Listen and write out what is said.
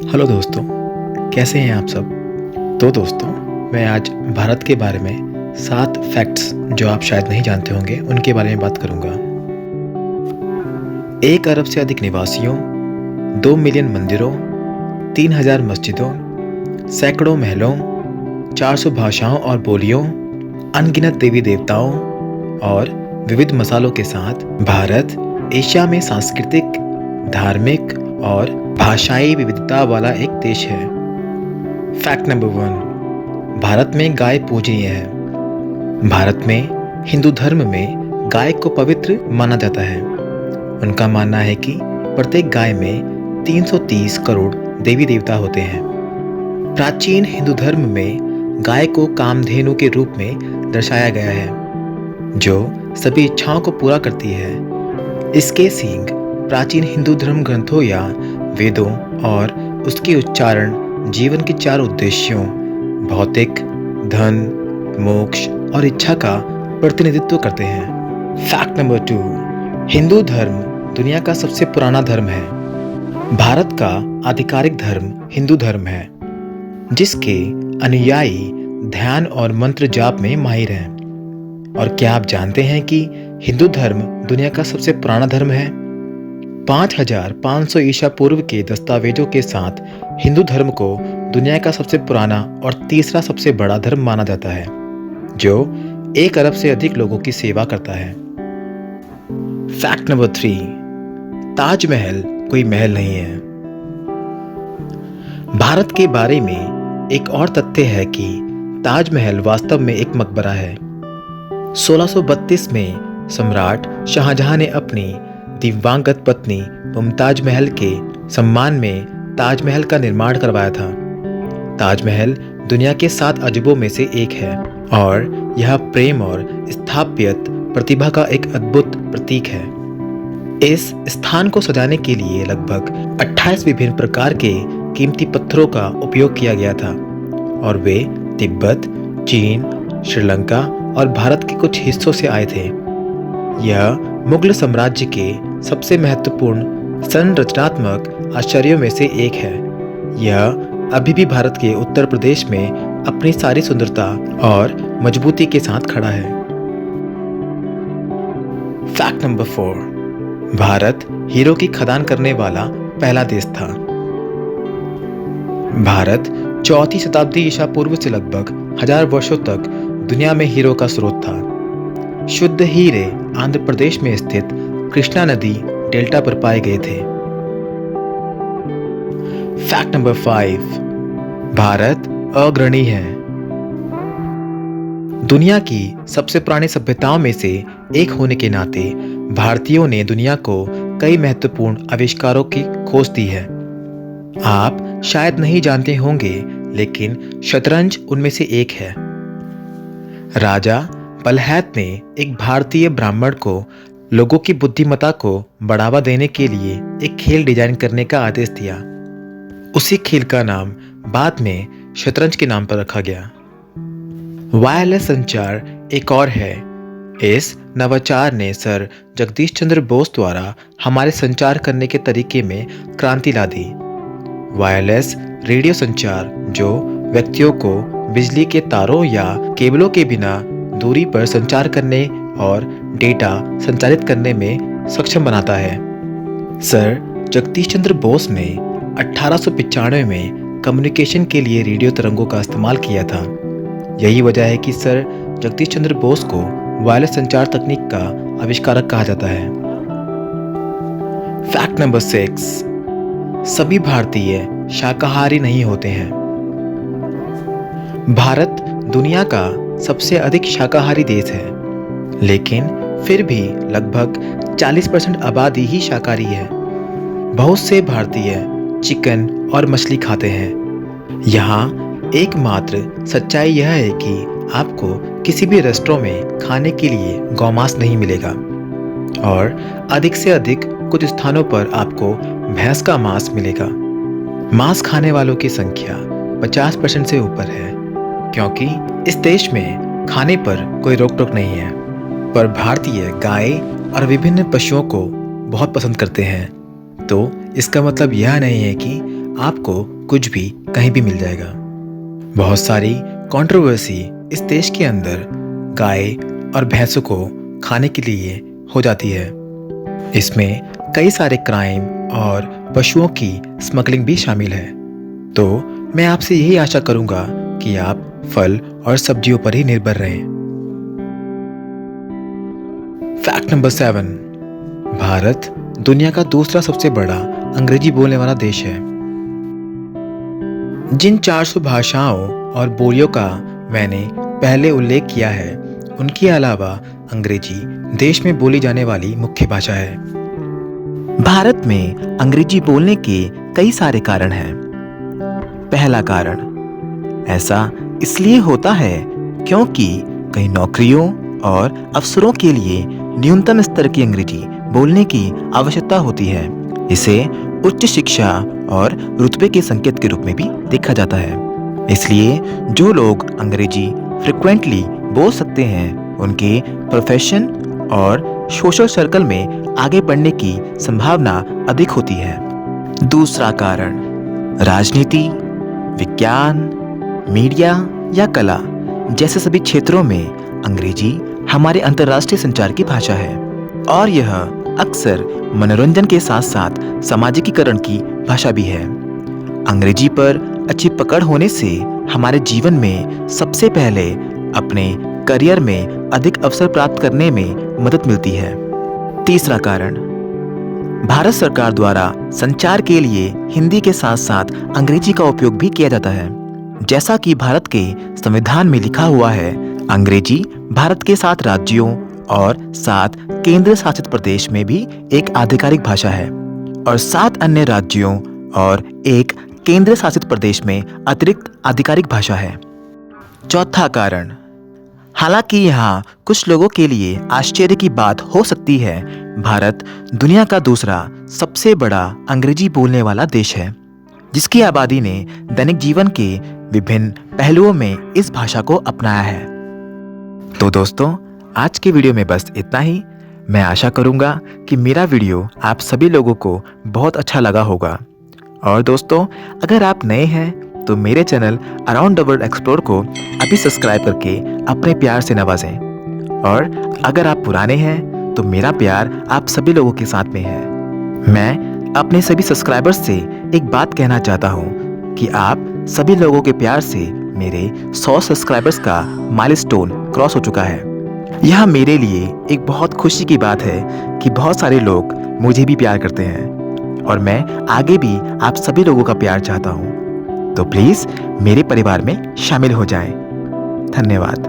Hello दोस्तों, कैसे हैं आप सब। तो दोस्तों, मैं आज भारत के बारे में 7 फैक्ट्स जो आप शायद नहीं जानते होंगे उनके बारे में बात करूंगा। 1 अरब से अधिक निवासियों, 2 मिलियन मंदिरों, 3000 मस्जिदों, सैकड़ों महलों, 400 भाषाओं और बोलियों, अनगिनत देवी देवताओं और विविध मसालों के साथ भारत एशिया में सांस्कृतिक, धार्मिक और भाषाई विविधता वाला एक देश है। फैक्ट नंबर 1, भारत में गाय पूजनीय है। भारत में हिंदू धर्म में गाय को पवित्र माना जाता है। उनका मानना है कि प्रत्येक गाय में 330 करोड़ देवी देवता होते हैं। प्राचीन हिंदू धर्म में गाय को कामधेनु के रूप में दर्शाया गया है, जो सभी इच्छाओं को पूरा करती है। इसके सींग प्राचीन हिंदू धर्म ग्रंथों या वेदों और उसके उच्चारण जीवन के 4 उद्देश्यों भौतिक, धन, मोक्ष और इच्छा का प्रतिनिधित्व करते हैं। फैक्ट नंबर 2, हिंदू धर्म दुनिया का सबसे पुराना धर्म है। भारत का आधिकारिक धर्म हिंदू धर्म है, जिसके अनुयायी ध्यान और मंत्र जाप में माहिर हैं। और क्या आप जानते हैं कि हिंदू धर्म दुनिया का सबसे पुराना धर्म है? 5500 ईसा पूर्व के दस्तावेजों के साथ हिंदू धर्म को दुनिया का सबसे पुराना और तीसरा सबसे बड़ा धर्म माना जाता है, जो 1 अरब से अधिक लोगों की सेवा करता है। फैक्ट नंबर 3, ताजमहल कोई महल नहीं है। भारत के बारे में एक और तथ्य है कि ताजमहल वास्तव में एक मकबरा है। 1632 में सम्राट शाहजहां ने अपनी दिवंगत पत्नी मुमताज महल के सम्मान में ताजमहल का निर्माण करवाया था। ताजमहल दुनिया के 7 अजूबों में से एक है और यह प्रेम और स्थापत्य प्रतिभा का एक अद्भुत प्रतीक है। इस स्थान को सजाने के लिए लगभग 28 विभिन्न प्रकार के कीमती पत्थरों का उपयोग किया गया था और वे तिब्बत, चीन, श्रीलंका और भारत के कुछ हिस्सों से आए थे। यह मुगल साम्राज्य के सबसे महत्वपूर्ण संरचनात्मक आश्चर्यों में से एक है। यह अभी भी भारत के उत्तर प्रदेश में अपनी सारी सुंदरता और मजबूती के साथ खड़ा है। फैक्ट नंबर 4, भारत हीरो की खदान करने वाला पहला देश था। भारत 4वीं शताब्दी ईसा पूर्व से लगभग 1000 वर्षों तक दुनिया में हीरो का स्रोत था। शुद्ध हीरे आंध्र प्रदेश में स्थित कृष्णा नदी डेल्टा पर पाए गए थे। फैक्ट नंबर 5, भारत अग्रणी है। दुनिया की सबसे पुरानी सभ्यताओं में से एक होने के नाते भारतीयों ने दुनिया को कई महत्वपूर्ण आविष्कारों की खोज दी है। आप शायद नहीं जानते होंगे, लेकिन शतरंज उनमें से एक है। राजा पलहैत ने एक भारतीय ब्राह्मण को लोगों की बुद्धिमत्ता को बढ़ावा देने के लिए एक खेल डिजाइन करने का आदेश दिया। उसी खेल का नाम बाद में शतरंज के नाम पर रखा गया। वायरलेस संचार एक और है। इस नवाचार ने सर जगदीश चंद्र बोस द्वारा हमारे संचार करने के तरीके में क्रांति ला दी। वायरलेस रेडियो संचार, जो व्यक्तियों को बिजली के तारों या केबलों के बिना दूरी पर संचार करने और डेटा संचारित करने में सक्षम बनाता है। सर जगदीश चंद्र बोस ने 1895 में कम्युनिकेशन के लिए रेडियो तरंगों का इस्तेमाल किया था। यही वजह है कि सर जगदीश चंद्र बोस को वायरलेस संचार तकनीक का आविष्कारक कहा जाता है। फैक्ट नंबर 6, सभी भारतीय शाकाहारी नहीं होते हैं। भारत दुनिया का सबसे अधिक शाकाहारी देश है, लेकिन फिर भी लगभग 40% आबादी ही शाकाहारी है। बहुत से भारतीय चिकन और मछली खाते हैं। यहाँ एकमात्र सच्चाई यह है कि आपको किसी भी रेस्टोरेंट में खाने के लिए गौमांस नहीं मिलेगा, और अधिक से अधिक कुछ स्थानों पर आपको भैंस का मांस मिलेगा। मांस खाने वालों की संख्या 50% से ऊपर है, क्योंकि इस देश में खाने पर कोई रोक टोक नहीं है। पर भारतीय गाय और विभिन्न पशुओं को बहुत पसंद करते हैं, तो इसका मतलब यह नहीं है कि आपको कुछ भी कहीं भी मिल जाएगा। बहुत सारी कंट्रोवर्सी इस देश के अंदर गाय और भैंसों को खाने के लिए हो जाती है। इसमें कई सारे क्राइम और पशुओं की स्मगलिंग भी शामिल है। तो मैं आपसे यही आशा करूंगा कि आप फल और सब्जियों पर ही निर्भर रहें। फैक्ट नंबर 7, भारत दुनिया का दूसरा सबसे बड़ा अंग्रेजी बोलने वाला देश है। जिन 400 भाषाओं और बोलियों का मैंने पहले उल्लेख किया है, उनके अलावा अंग्रेजी देश में बोली जाने वाली मुख्य भाषा है। भारत में अंग्रेजी बोलने के कई सारे कारण हैं। पहला कारण, ऐसा इसलिए होता है क्योंकि कई नौकरियों और अवसरों के लिए न्यूनतम स्तर की अंग्रेजी बोलने की आवश्यकता होती है। इसे उच्च शिक्षा और रुतबे के संकेत के रूप में भी देखा जाता है। इसलिए जो लोग अंग्रेजी फ्रिक्वेंटली बोल सकते हैं, उनके प्रोफेशन और सोशल सर्कल में आगे बढ़ने की संभावना अधिक होती है। दूसरा कारण, राजनीति, विज्ञान, मीडिया या कला जैसे सभी क्षेत्रों में अंग्रेजी हमारे अंतर्राष्ट्रीय संचार की भाषा है, और यह अक्सर मनोरंजन के साथ साथ सामाजिकीकरण की भाषा भी है। अंग्रेजी पर अच्छी पकड़ होने से हमारे जीवन में सबसे पहले अपने करियर में अधिक अवसर प्राप्त करने में मदद मिलती है। तीसरा कारण, भारत सरकार द्वारा संचार के लिए हिंदी के साथ साथ अंग्रेजी का उपयोग भी किया जाता है। जैसा कि भारत के संविधान में लिखा हुआ है, अंग्रेजी भारत के 7 राज्यों और 7 केंद्र शासित प्रदेश में भी एक आधिकारिक भाषा है, और 7 अन्य राज्यों और 1 केंद्र शासित प्रदेश में अतिरिक्त आधिकारिक भाषा है। चौथा कारण, हालांकि यहाँ कुछ लोगों के लिए आश्चर्य की बात हो सकती है, भारत दुनिया का दूसरा सबसे बड़ा अंग्रेजी बोलने वाला देश है, जिसकी आबादी ने दैनिक जीवन के विभिन्न पहलुओं में इस भाषा को अपनाया है। तो दोस्तों, आज के वीडियो में बस इतना ही। मैं आशा करूंगा कि मेरा वीडियो आप सभी लोगों को बहुत अच्छा लगा होगा। और दोस्तों, अगर आप नए हैं तो मेरे channel around the world explore को अभी सब्सक्राइब करके अपने प्यार से नवाजें। और अगर आप पुराने हैं तो मेरा प्यार आप सभी लोगों के साथ में है। मैं अपने सभी सब्सक्राइबर्स से एक बात कहना चाहता हूँ कि आप सभी लोगों के प्यार से मेरे 100 सब्सक्राइबर्स का माइलस्टोन क्रॉस हो चुका है। यह मेरे लिए एक बहुत खुशी की बात है कि बहुत सारे लोग मुझे भी प्यार करते हैं, और मैं आगे भी आप सभी लोगों का प्यार चाहता हूँ। तो प्लीज़ मेरे परिवार में शामिल हो जाएं। धन्यवाद।